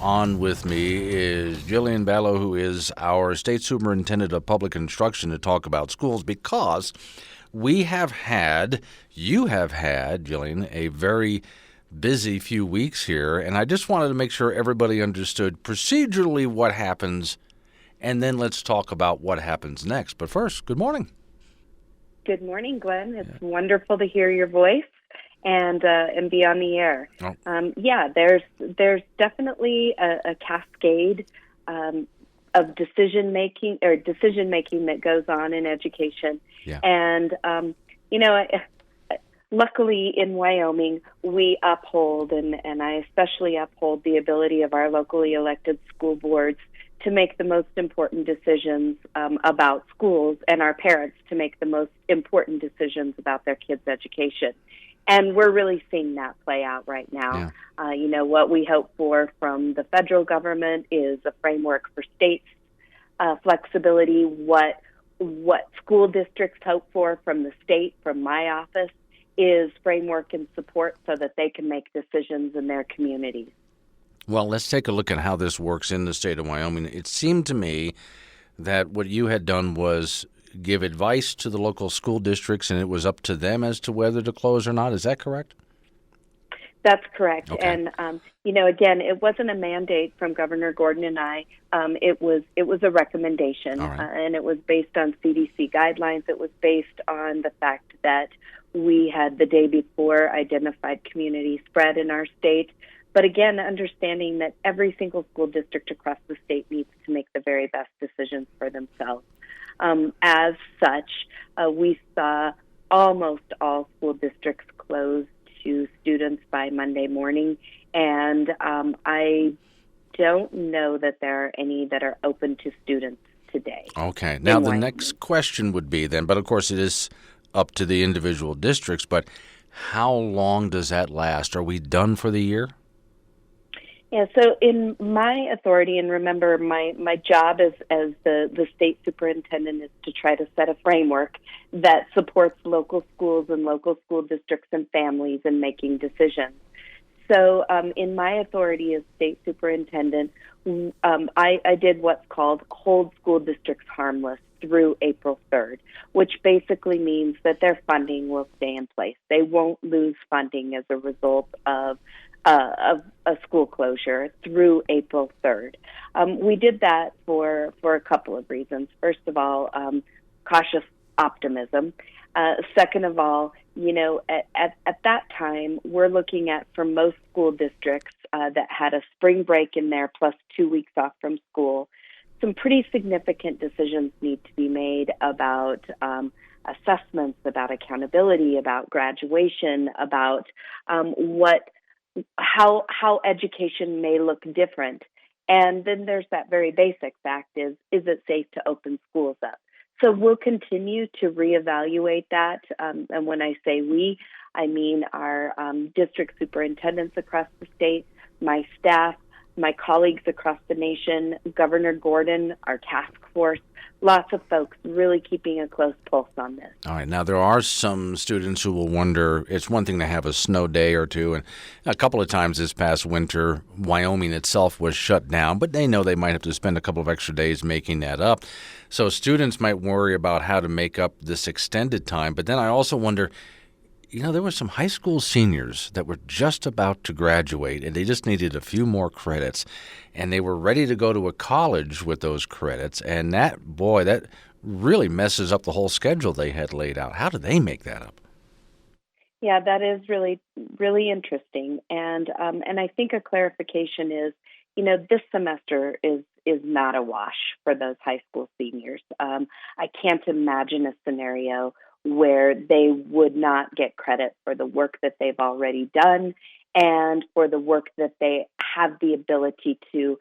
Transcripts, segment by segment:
On with me is Jillian Balow, who is our State Superintendent of Public Instruction, to talk about schools, because you have had, Jillian, a very busy few weeks here, and I just wanted to make sure everybody understood procedurally what happens, and then let's talk about what happens next. But first, good morning. Good morning, Glenn. It's wonderful to hear your voice and be on the air. There's definitely a cascade of decision making that goes on in education. Yeah. And luckily in Wyoming, we uphold, and I especially uphold, the ability of our locally elected school boards to make the most important decisions about schools, and our parents to make the most important decisions about their kids' education. And we're really seeing that play out right now. Yeah. What we hope for from the federal government is a framework for states' flexibility. What school districts hope for from the state, from my office, is framework and support so that they can make decisions in their communities. Well, let's take a look at how this works in the state of Wyoming. It seemed to me that what you had done was give advice to the local school districts, and it was up to them as to whether to close or not. Is that correct? That's correct. Okay. And, again, it wasn't a mandate from Governor Gordon and I. It was a recommendation, All right. And it was based on CDC guidelines. It was based on the fact that we had the day before identified community spread in our state. But again, understanding that every single school district across the state needs to make the very best decisions for themselves. As such, we saw almost all school districts close to students by Monday morning, and I don't know that there are any that are open to students today. Okay. Now, the next question would be then, but of course it is up to the individual districts, but how long does that last? Are we done for the year? Yeah, so in my authority, and remember, my job as the state superintendent is to try to set a framework that supports local schools and local school districts and families in making decisions. So in my authority as state superintendent, I did what's called hold school districts harmless through April 3rd, which basically means that their funding will stay in place. They won't lose funding as a result of a school closure through April 3rd. We did that for a couple of reasons. First of all, cautious optimism. Second of all, at that time, we're looking at, for most school districts that had a spring break in there plus 2 weeks off from school, some pretty significant decisions need to be made about assessments, about accountability, about graduation, about how education may look different. And then there's that very basic fact is it safe to open schools up? So we'll continue to reevaluate that. And when I say we, I mean our district superintendents across the state, my staff, my colleagues across the nation, Governor Gordon, our task force, lots of folks really keeping a close pulse on this. All right. Now, there are some students who will wonder, it's one thing to have a snow day or two, and a couple of times this past winter, Wyoming itself was shut down, but they know they might have to spend a couple of extra days making that up. So students might worry about how to make up this extended time. But then I also wonder, there were some high school seniors that were just about to graduate, and they just needed a few more credits, and they were ready to go to a college with those credits, and that really messes up the whole schedule they had laid out. How do they make that up? Yeah, that is really, really interesting, and I think a clarification is, this semester is not a wash for those high school seniors. I can't imagine a scenario where they would not get credit for the work that they've already done and for the work that they have the ability to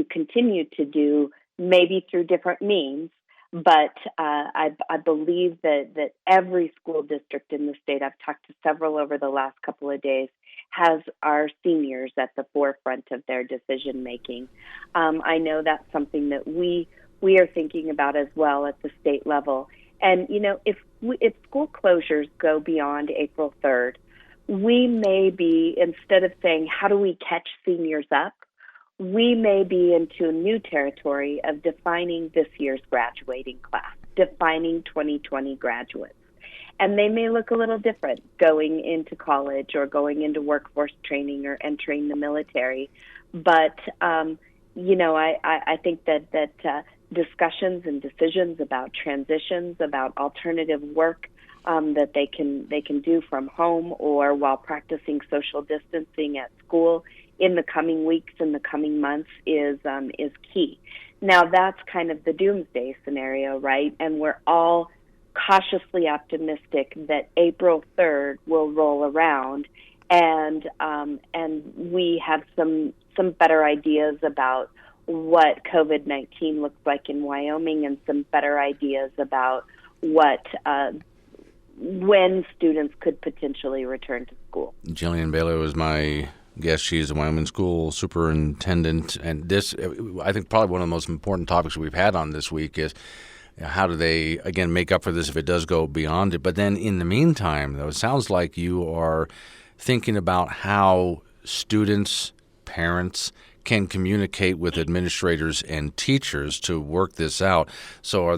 continue to do, maybe through different means. But I believe that every school district in the state, I've talked to several over the last couple of days, has our seniors at the forefront of their decision making. I know that's something that we are thinking about as well at the state level. And, if school closures go beyond April 3rd, we may be, instead of saying, how do we catch seniors up, we may be into a new territory of defining this year's graduating class, defining 2020 graduates. And they may look a little different going into college or going into workforce training or entering the military. But, I think that discussions and decisions about transitions, about alternative work that they can do from home or while practicing social distancing at school in the coming weeks and the coming months is key. Now, that's kind of the doomsday scenario, right? And we're all cautiously optimistic that April 3rd will roll around and we have some better ideas about what COVID-19 looks like in Wyoming and some better ideas about when students could potentially return to school. Jillian Balow is my guest. She's a Wyoming school superintendent, and this, I think, probably one of the most important topics we've had on this week is how do they, again, make up for this if it does go beyond it. But then in the meantime, though, it sounds like you are thinking about how students, parents can communicate with administrators and teachers to work this out. So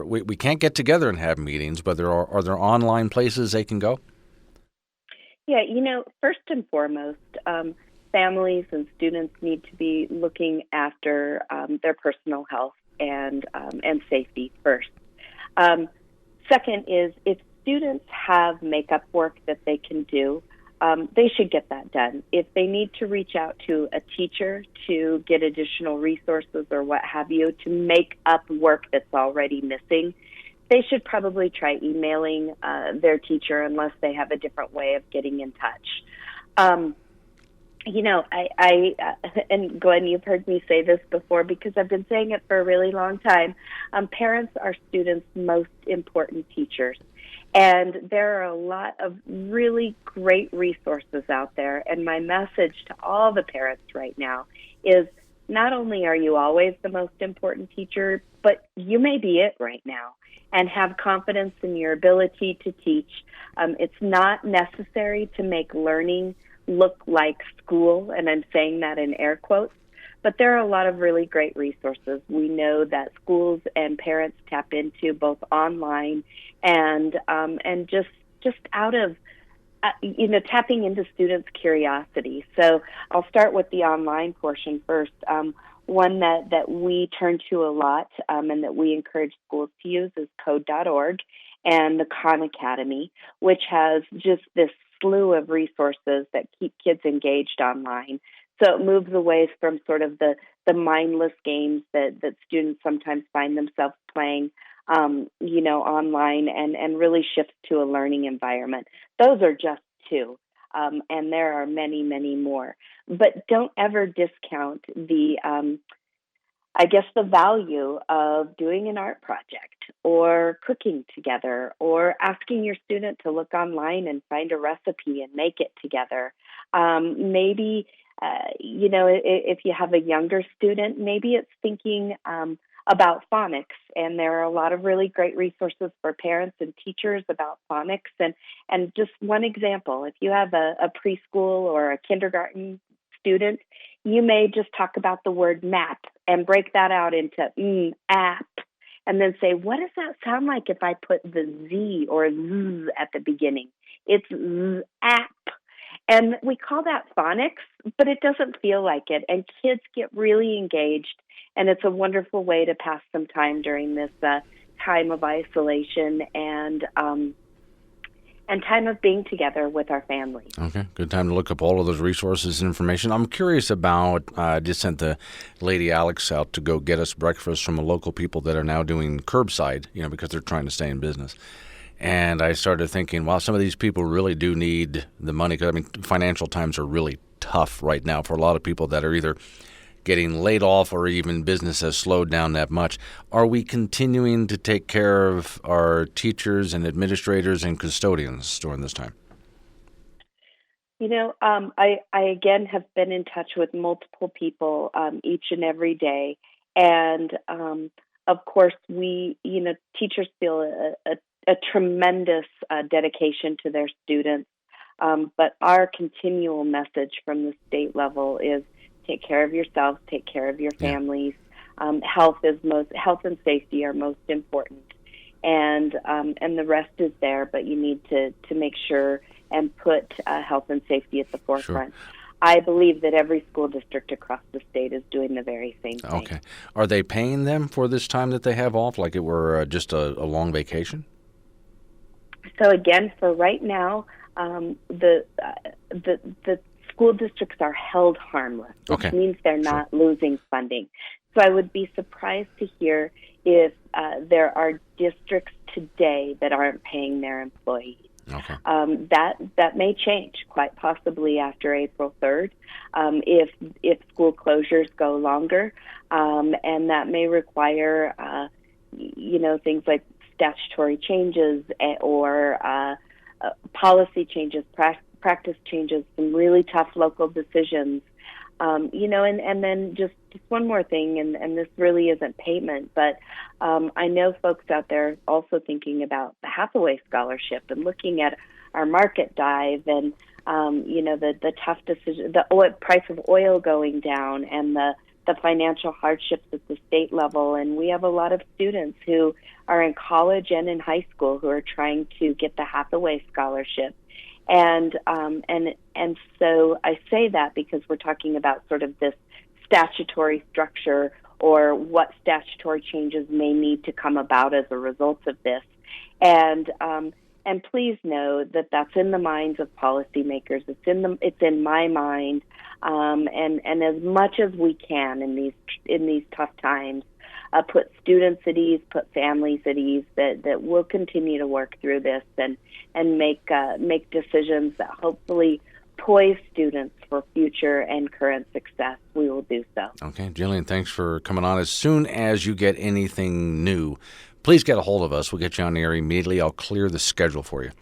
we can't get together and have meetings, but are there online places they can go? Yeah, first and foremost, families and students need to be looking after their personal health and safety first. Second is if students have makeup work that they can do, they should get that done. If they need to reach out to a teacher to get additional resources or what have you to make up work that's already missing, they should probably try emailing their teacher unless they have a different way of getting in touch. And Glenn, you've heard me say this before because I've been saying it for a really long time. Parents are students' most important teachers. And there are a lot of really great resources out there. And my message to all the parents right now is not only are you always the most important teacher, but you may be it right now. And have confidence in your ability to teach. It's not necessary to make learning look like school, and I'm saying that in air quotes, but there are a lot of really great resources. We know that schools and parents tap into both online and just out of tapping into students' curiosity. So I'll start with the online portion first. One that we turn to a lot and that we encourage schools to use is code.org and the Khan Academy, which has just this slew of resources that keep kids engaged online. So it moves away from sort of the mindless games that students sometimes find themselves playing, online and really shifts to a learning environment. Those are just two. And there are many, many more. But don't ever discount the value of doing an art project or cooking together or asking your student to look online and find a recipe and make it together. Maybe, if you have a younger student, maybe it's thinking about phonics. And there are a lot of really great resources for parents and teachers about phonics. And just one example, if you have a preschool or a kindergarten student, you may just talk about the word map and break that out into app and then say, what does that sound like if I put the Z or Z at the beginning? It's Z app. And we call that phonics, but it doesn't feel like it. And kids get really engaged, and it's a wonderful way to pass some time during this time of isolation and time of being together with our families. Okay, good time to look up all of those resources and information. I'm curious about, I just sent the lady Alex out to go get us breakfast from a local people that are now doing curbside, because they're trying to stay in business. And I started thinking, wow, some of these people really do need the money. Because, financial times are really tough right now for a lot of people that are either getting laid off or even business has slowed down that much. Are we continuing to take care of our teachers and administrators and custodians during this time? I again have been in touch with multiple people each and every day. And of course, teachers feel a tremendous dedication to their students. But our continual message from the state level is take care of yourselves, take care of your families. Health and safety are most important, and the rest is there. But you need to make sure and put health and safety at the forefront. Sure. I believe that every school district across the state is doing the very same thing. Okay. Are they paying them for this time that they have off, like it were just a long vacation? So again, for right now, the school districts are held harmless, which means they're not losing funding. So I would be surprised to hear if there are districts today that aren't paying their employees. Okay. That may change, quite possibly after April 3rd, if school closures go longer, and that may require, things like statutory changes or policy changes, practice changes, some really tough local decisions. And then just one more thing, and this really isn't payment, but I know folks out there also thinking about the Hathaway Scholarship and looking at our market dive and, the tough decision, the price of oil going down and the financial hardships at the state level. And we have a lot of students who are in college and in high school who are trying to get the Hathaway Scholarship. And so I say that because we're talking about sort of this statutory structure or what statutory changes may need to come about as a result of this. And please know that that's in the minds of policymakers. It's in my mind. And as much as we can in these tough times, put students at ease, put families at ease, that we'll continue to work through this and make decisions that hopefully poise students for future and current success. We will do so. Okay, Jillian, thanks for coming on. As soon as you get anything new, please get a hold of us. We'll get you on the air immediately. I'll clear the schedule for you.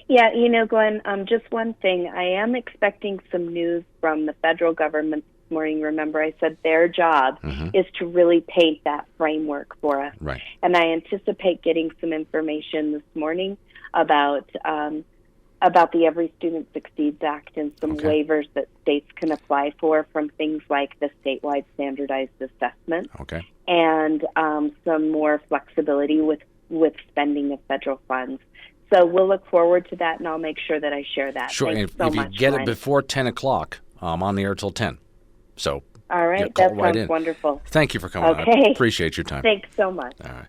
Yeah, Glenn, just one thing. I am expecting some news from the federal government this morning. Remember, I said their job is to really paint that framework for us. Right. And I anticipate getting some information this morning about the Every Student Succeeds Act and some waivers that states can apply for from things like the statewide standardized assessment. Okay. And some more flexibility with spending of federal funds. So we'll look forward to that, and I'll make sure that I share that. Sure. Thanks if you get it before 10 o'clock, I'm on the air till 10. So all right, that sounds wonderful. Thank you for coming on. I appreciate your time. Thanks so much. All right.